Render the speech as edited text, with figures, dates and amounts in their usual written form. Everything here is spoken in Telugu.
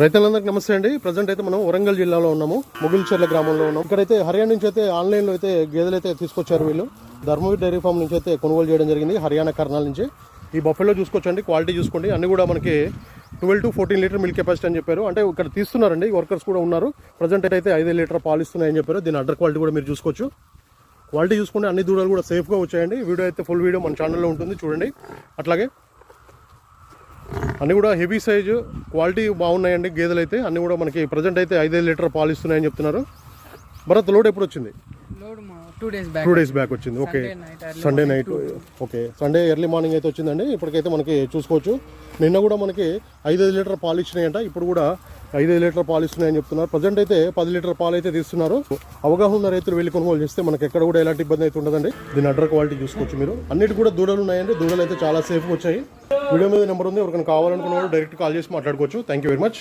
రైతులందరికీ నమస్తే అండి. ప్రజెంట్ అయితే మనం వరంగల్ జిల్లాలో ఉన్నాము, ముగిల్చెర్ల గ్రామంలో ఉన్నాం. ఇక్కడైతే హర్యానా నుంచి అయితే ఆన్లైన్లో అయితే గేదెలు అయితే తీసుకొచ్చారు వీళ్ళు. ధర్మవీర్ డైరీ ఫామ్ నుంచి అయితే కొనుగోలు చేయడం జరిగింది, హర్యానా కర్నాల్ నుంచి. ఈ బఫెలో చూసుకోవచ్చండి, క్వాలిటీ చూసుకోండి. అన్ని కూడా మనకి 12 to 14 లీటర్ మిల్క్ కెపాసిటీ అని చెప్పారు. అంటే ఇక్కడ తీస్తున్నారండి, వర్కర్స్ కూడా ఉన్నారు. ప్రజెంట్ అయితే 5 లీటర్ పాలు ఇస్తున్నాయని చెప్పారు. దీని అడ్డర్ క్వాలిటీ కూడా మీరు చూసుకోవచ్చు. క్వాలిటీ చూసుకుంటే అన్ని దూడలు కూడా సేఫ్గా వచ్చాయండి. వీడియో అయితే ఫుల్ వీడియో మన ఛానల్లో ఉంటుంది, చూడండి. అట్లాగే అన్నీ కూడా హెవీ సైజు క్వాలిటీ బాగున్నాయండి గేదెలు అయితే. అన్నీ కూడా మనకి ప్రజెంట్ అయితే 5 లీటర్ పాలు ఇస్తున్నాయని చెప్తున్నారు. భరత్, లోడ్ ఎప్పుడు వచ్చింది? 2 days బ్యాక్ వచ్చింది. Okay, Sunday night. Okay, Sunday early morning అయితే వచ్చిందండి. ఇప్పటికైతే మనకి చూసుకోవచ్చు. నిన్న కూడా మనకి 5 లీటర్ పాలు ఇచ్చినాయంట. ఇప్పుడు కూడా 5 లీటర్ పాలు ఇస్తున్నాయని చెప్తున్నారు. ప్రజెంట్ అయితే 10 లీటర్ పాలు అయితే తీస్తున్నారు. అవగాహన ఉన్న రైతులు వెళ్ళి కొనుగోలు చేస్తే మనకి ఎక్కడ కూడా ఎలాంటి ఇబ్బంది అయితే ఉండదండి. దీని అడ్డర్ క్వాలిటీ చూసుకోవచ్చు మీరు. అన్నిటి కూడా దూడలు ఉన్నాయండి. దూడలు అయితే చాలా సేఫ్గా వచ్చాయి. వీడియో మీద నెంబర్ ఉంది, ఎవరికైనా కావాలనుకున్న వాళ్ళు డైరెక్ట్ కాల్ చేసి మాట్లాడుకోవచ్చు. Thank you very much.